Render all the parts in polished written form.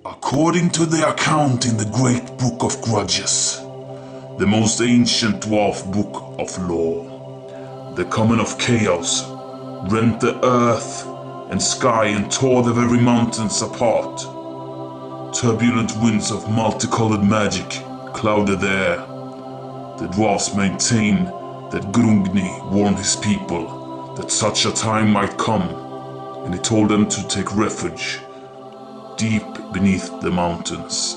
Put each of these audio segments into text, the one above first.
According to the account in the Great Book of Grudges, the most ancient dwarf book of lore, the Common of Chaos rent the earth and sky and tore the very mountains apart. Turbulent winds of multicolored magic clouded the air. The dwarfs maintain that Grungni warned his people that such a time might come, and he told them to take refuge deep beneath the mountains.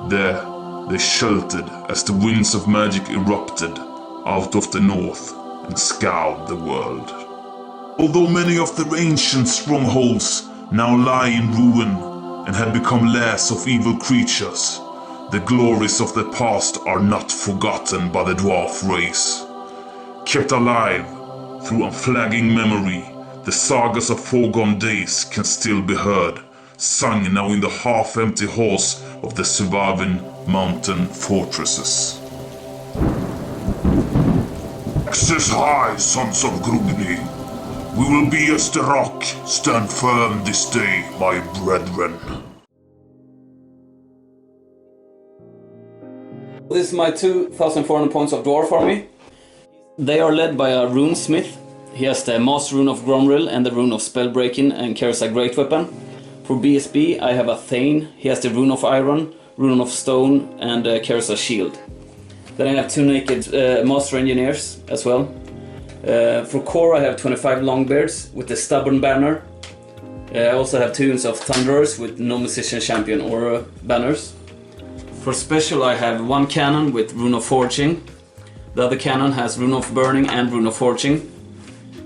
There they sheltered as the winds of magic erupted out of the north and scoured the world. Although many of the ancient strongholds now lie in ruin and have become lairs of evil creatures, the glories of the past are not forgotten by the dwarf race. Kept alive through unflagging memory, the sagas of foregone days can still be heard, sung now in the half-empty halls of the surviving mountain fortresses. Access high, sons of Grungni. We will be as the rock. Stand firm this day, my brethren. This is my 2,400 points of Dwarf Army. They are led by a runesmith. He has the Master Rune of Gromril and the Rune of Spellbreaking and carries a great weapon. For BSB I have a Thane. He has the Rune of Iron, Rune of Stone and carries a shield. Then I have 2 naked Master Engineers as well. For core I have 25 Longbeards with the Stubborn Banner. I also have 2 units of Thunderers with no Musician Champion or banners. For special I have 1 cannon with Rune of Forging. The other cannon has Rune of Burning and Rune of Forging.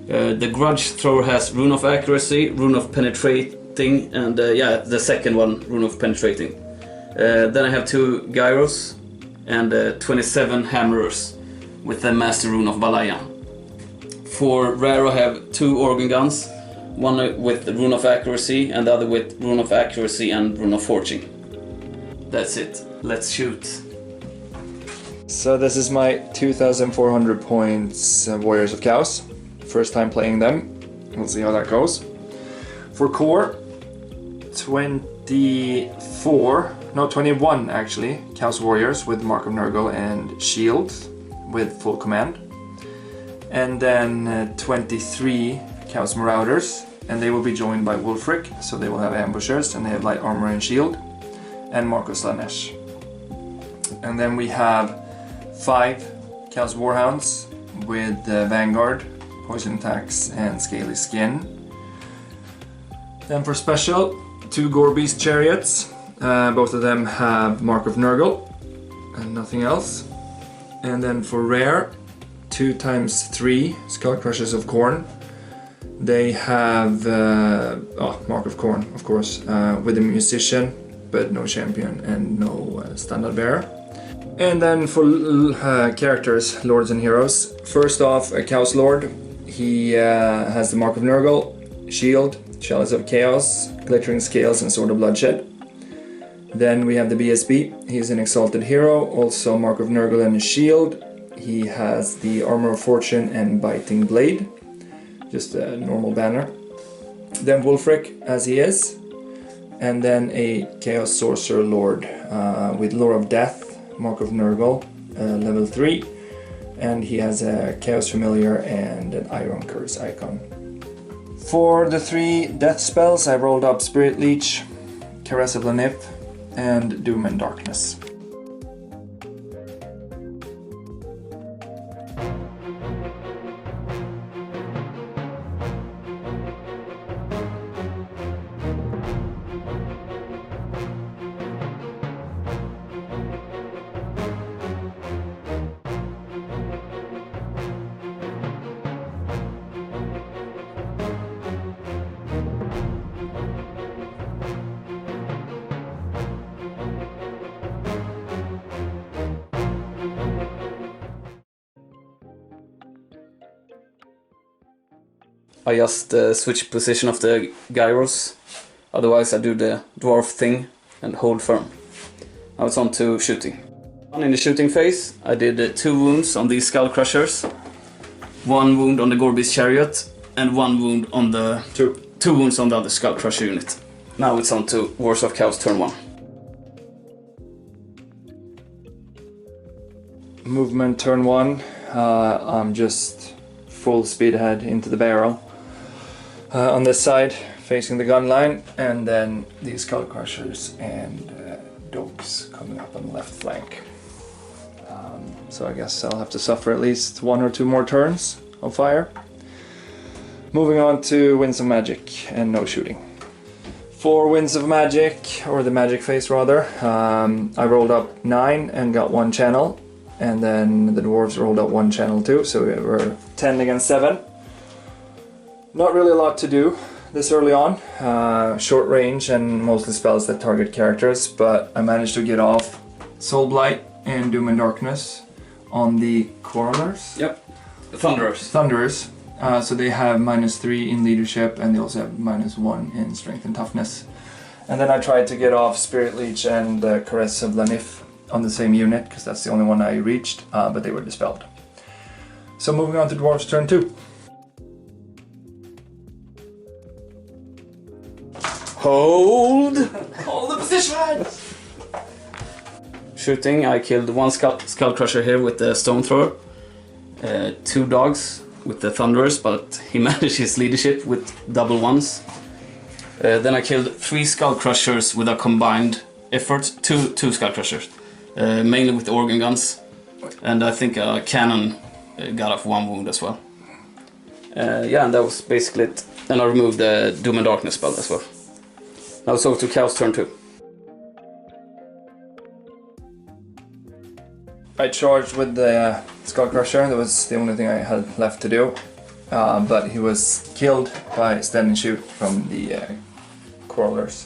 The Grudge Thrower has Rune of Accuracy, Rune of Penetrating and the second one, Rune of Penetrating. Then I have 2 Gyros and 27 Hammerers with the Master Rune of Balaya. For rare I have 2 Organ Guns, one with Rune of Accuracy and the other with Rune of Accuracy and Rune of Forging. That's it, let's shoot. So this is my 2,400 points Warriors of Chaos. First time playing them. We'll see how that goes. For core, 21 actually, Chaos Warriors with Mark of Nurgle and Shield with full command. And then 23 Chaos Marauders, and they will be joined by Wulfric, so they will have ambushers and they have light armor and shield, and Marcus Slanesh. And then we have 5 Chaos Warhounds with Vanguard, Poison Attacks and Scaly Skin. Then for special, 2 Gorebeast Chariots. Both of them have Mark of Nurgle and nothing else. And then for rare, 2 times 3 Skull Crushers of Khorne. They have Mark of Khorne, of course, with a musician, but no champion and no standard bearer. And then for characters, lords and heroes. First off, a Chaos Lord. He has the Mark of Nurgle, Shield, Chalice of Chaos, Glittering Scales and Sword of Bloodshed. Then we have the BSB. He's an Exalted Hero, also Mark of Nurgle and a Shield. He has the Armor of Fortune and Biting Blade, just a normal banner. Then Wulfric, as he is. And then a Chaos Sorcerer Lord with Lore of Death, Mark of Nurgle, level 3. And he has a Chaos Familiar and an Iron Curse icon. For the 3 death spells I rolled up Spirit Leech, Caress of Lanip, and Doom and Darkness. I just switch position of the gyros, otherwise I do the dwarf thing and hold firm. Now it's on to shooting. In the shooting phase I did 2 wounds on these skull crushers, 1 wound on the Gorebeast chariot and 1 wound on the two wounds on the other skull crusher unit. Now it's on to Wars of Chaos turn 1. Movement turn 1. I'm just full speed ahead into the barrel. On this side, facing the gun line, and then these skull crushers and dogs coming up on the left flank. So I guess I'll have to suffer at least 1 or 2 more turns of fire. Moving on to Winds of Magic and no shooting. For Winds of Magic, or the Magic phase rather, I rolled up 9 and got 1 channel, and then the Dwarves rolled up 1 channel too, so we were 10 against 7. Not really a lot to do this early on, short range and mostly spells that target characters, but I managed to get off Soul Blight and Doom and Darkness on the Corollars. Yep, the Thunderers. Thunderers. So they have -3 in leadership, and they also have -1 in strength and toughness. And then I tried to get off Spirit Leech and Caress of Lanif on the same unit, because that's the only one I reached, but they were dispelled. So moving on to Dwarves turn 2. Hold! Hold the position! Shooting, I killed 1 skull crusher here with the stone thrower. 2 dogs with the Thunderers, but he managed his leadership with double 1s. Then I killed 3 skull crushers with a combined effort. Two skull crushers, mainly with the organ guns, and I think a cannon got off 1 wound as well. Yeah, and that was basically it. And I removed the Doom and Darkness spell as well. Now it's over to Chaos turn 2. I charged with the Skull Crusher. That was the only thing I had left to do. But he was killed by stand and shoot from the Crawlers.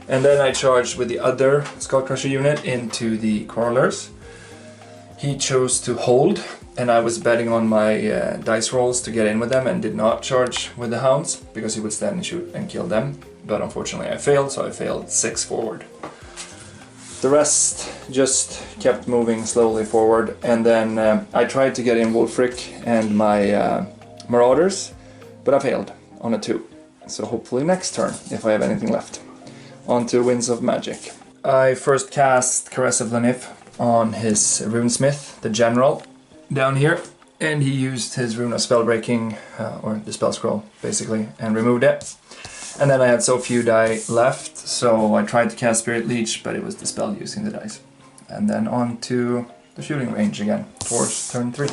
And then I charged with the other Skull Crusher unit into the Crawlers. He chose to hold, and I was betting on my dice rolls to get in with them and did not charge with the Hounds because he would stand and shoot and kill them. But unfortunately I failed, so I failed 6 forward. The rest just kept moving slowly forward, and then I tried to get in Wulfric and my Marauders, but I failed on a 2. So hopefully next turn, if I have anything left. On to Winds of Magic. I first cast Caress of Lanif on his Runesmith, the General, down here, and he used his Rune of Spellbreaking, or the spell scroll basically, and removed it. And then I had so few die left, so I tried to cast Spirit Leech, but it was dispelled using the dice. And then on to the shooting range again, towards turn 3.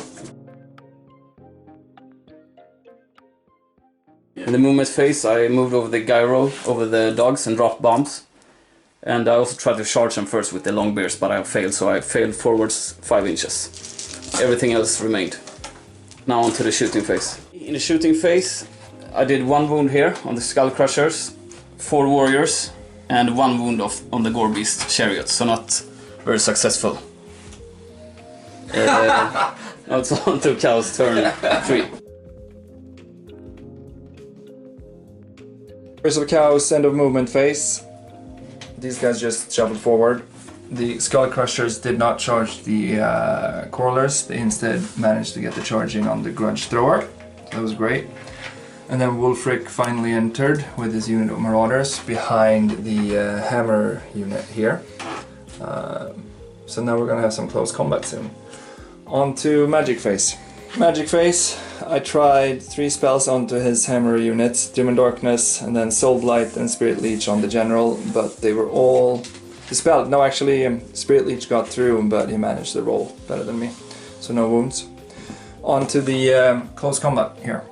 In the movement phase, I moved over the gyro, over the dogs, and dropped bombs. And I also tried to charge them first with the long bears, but I failed, so I failed forwards 5 inches. Everything else remained. Now on to the shooting phase. In the shooting phase, I did 1 wound here on the Skull Crushers, 4 warriors, and 1 wound on the Gore Beast chariot, so not very successful. Now it's on to Chaos turn 3. Curse of Chaos, end of movement phase. These guys just shuffled forward. The Skull Crushers did not charge the Crawlers, they instead managed to get the charging on the Grudge Thrower. That was great. And then Wulfric finally entered with his unit of Marauders behind the Hammer unit here. So now we're gonna have some close combat soon. On to Magic Phase. Magic Phase, I tried 3 spells onto his Hammer units, Doom and Darkness, and then Soul Blight and Spirit Leech on the General, but they were all dispelled. No, actually, Spirit Leech got through, but he managed to roll better than me, so no wounds. On to the close combat here.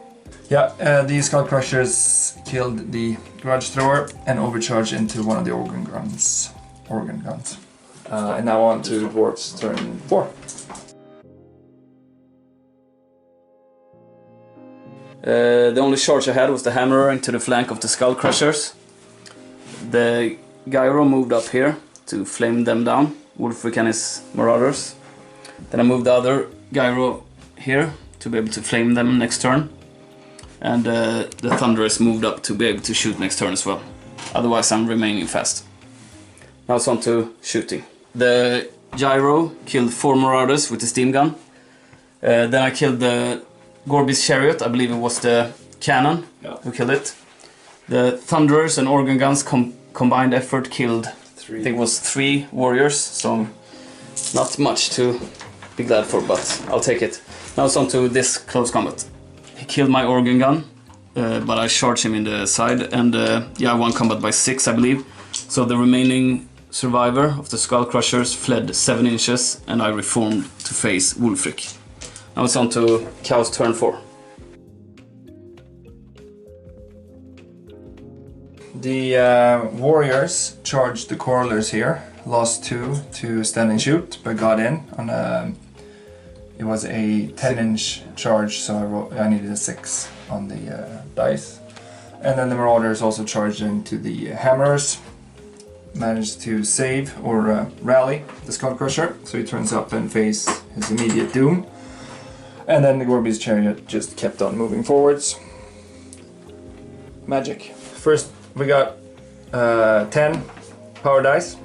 Yeah, these Skull Crushers killed the Grudge Thrower and overcharged into one of the organ guns. And now on to Dwarfs turn 4. The only charge I had was the Hammerer into the flank of the Skull Crushers. The Gyro moved up here to flame them down, Wulfric and his Marauders. Then I moved the other Gyro here to be able to flame them next turn. And the Thunderers moved up to be able to shoot next turn as well. Otherwise I'm remaining fast. Now it's on to shooting. The Gyro killed 4 Marauders with the steam gun. Then I killed the Gore Beast chariot, I believe it was the cannon who killed it. The Thunderers and Organ Guns combined effort killed, Three. I think it was 3 warriors, so not much to be glad for, but I'll take it. Now it's on to this close combat. He killed my Organ Gun, but I charged him in the side, and yeah, I won combat by 6, I believe. So the remaining survivor of the Skull Crushers fled 7 inches, and I reformed to face Wulfric. Now it's on to Chaos turn 4. The warriors charged the Quarrelers here, lost 2 to stand and shoot, but got in on a... It was a 10-inch charge, so I needed a 6 on the dice. And then the Marauders also charged into the Hammers, managed to save or rally the Skull Crusher, so he turns up and face his immediate doom. And then the Gorby's Chariot just kept on moving forwards. Magic. First we got 10 power dice.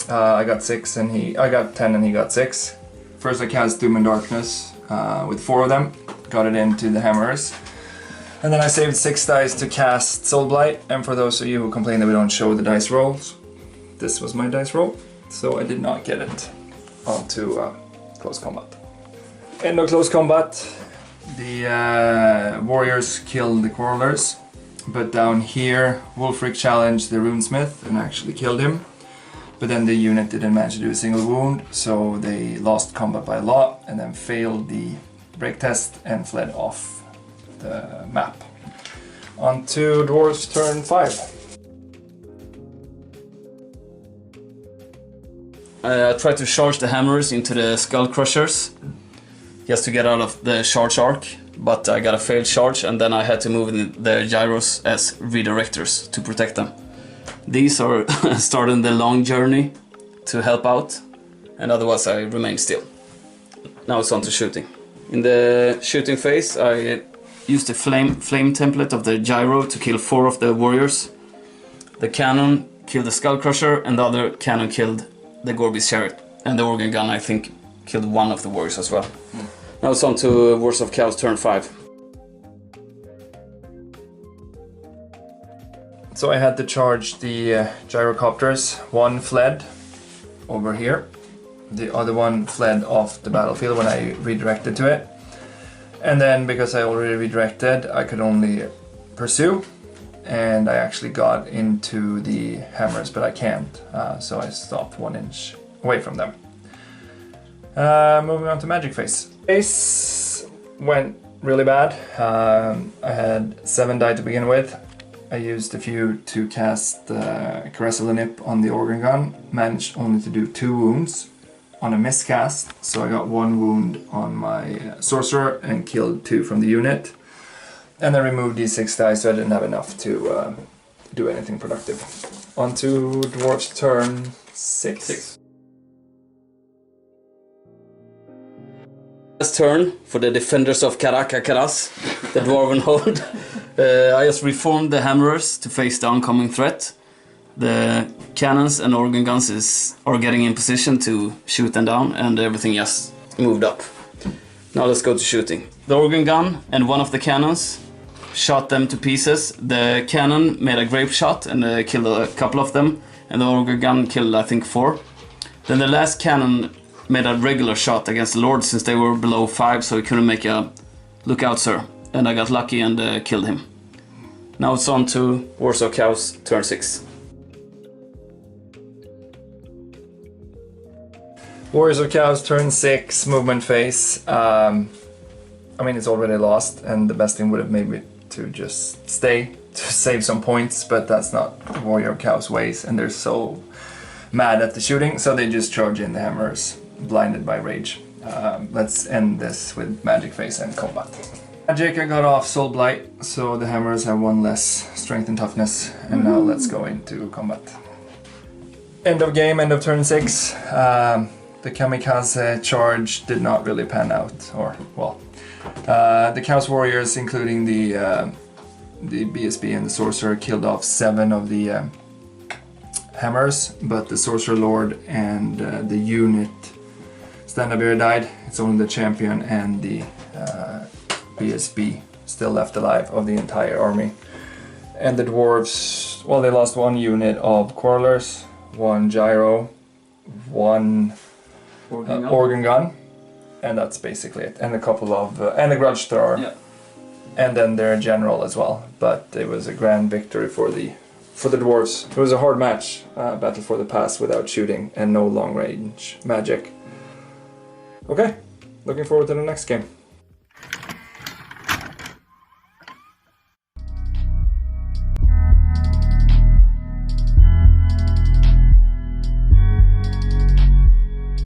I got 6 and I got 10 and he got 6. First I cast Doom and Darkness with 4 of them, got it into the Hammers. And then I saved 6 dice to cast Soul Blight, and for those of you who complain that we don't show the dice rolls, this was my dice roll, so I did not get it onto close combat. End of close combat, the warriors killed the Quarrelers, but down here Wulfric challenged the Runesmith and actually killed him. But then the unit didn't manage to do a single wound, so they lost combat by a lot and then failed the break test and fled off the map. On to Dwarfs turn 5. I tried to charge the Hammers into the Skull Crushers just to get out of the charge arc, but I got a failed charge, and then I had to move in the gyros as redirectors to protect them. These are starting the long journey to help out, and otherwise I remain still. Now it's on to shooting. In the shooting phase I used the flame template of the gyro to kill 4 of the warriors. The cannon killed the Skull Crusher, and the other cannon killed the Gorby's Chariot. And the Organ Gun, I think, killed 1 of the warriors as well. Now it's on to Wars of Chaos turn 5. So I had to charge the gyrocopters. 1 fled over here. The other one fled off the battlefield when I redirected to it. And then because I already redirected, I could only pursue. And I actually got into the Hammers, but I can't. So I stopped 1 inch away from them. Moving on to Magic Phase. Phase went really bad. I had 7 die to begin with. I used a few to cast Caress of the Nip on the Organ Gun. Managed only to do 2 wounds on a miscast. So I got 1 wound on my Sorcerer and killed 2 from the unit. And I removed these 6 dice, so I didn't have enough to do anything productive. On to Dwarfs turn 6. Last turn for the defenders of Caracas, the Dwarven hold. I just reformed the Hammerers to face the oncoming threat. The cannons and organ guns are getting in position to shoot them down, and everything just moved up. Now let's go to shooting. The organ gun and 1 of the cannons shot them to pieces. The cannon made a grape shot and killed a couple of them, and the organ gun killed I think 4. Then the last cannon made a regular shot against the Lord since they were below 5, so he couldn't make a look out sir, and I got lucky and killed him. Now it's on to Wars of Chaos turn 6. Warriors of Chaos turn 6, movement phase. I mean, it's already lost, and the best thing would have maybe to just stay to save some points, but that's not Warrior of Chaos ways, and they're so mad at the shooting, so they just charge in the Hammers, blinded by rage. Let's end this with Magic Phase and combat. Magic, I got off Soul Blight, so the Hammers have 1 less strength and toughness, and now let's go into combat. End of game, end of turn 6. The Kamikaze charge did not really pan out, or, well, the Chaos Warriors, including the BSB and the Sorcerer, killed off 7 of the Hammers, but the Sorcerer Lord and the unit Stand-Up-Here died. It's only the Champion and the BSB still left alive of the entire army. And the dwarves, well, they lost 1 unit of quarrelers, 1 gyro, 1 organ gun, and that's basically it. And a couple of and a grudge thrower, Yeah. and then their general as well. But it was a grand victory for the dwarves. It was a hard match, battle for the pass without shooting and no long range magic. Okay, looking forward to the next game.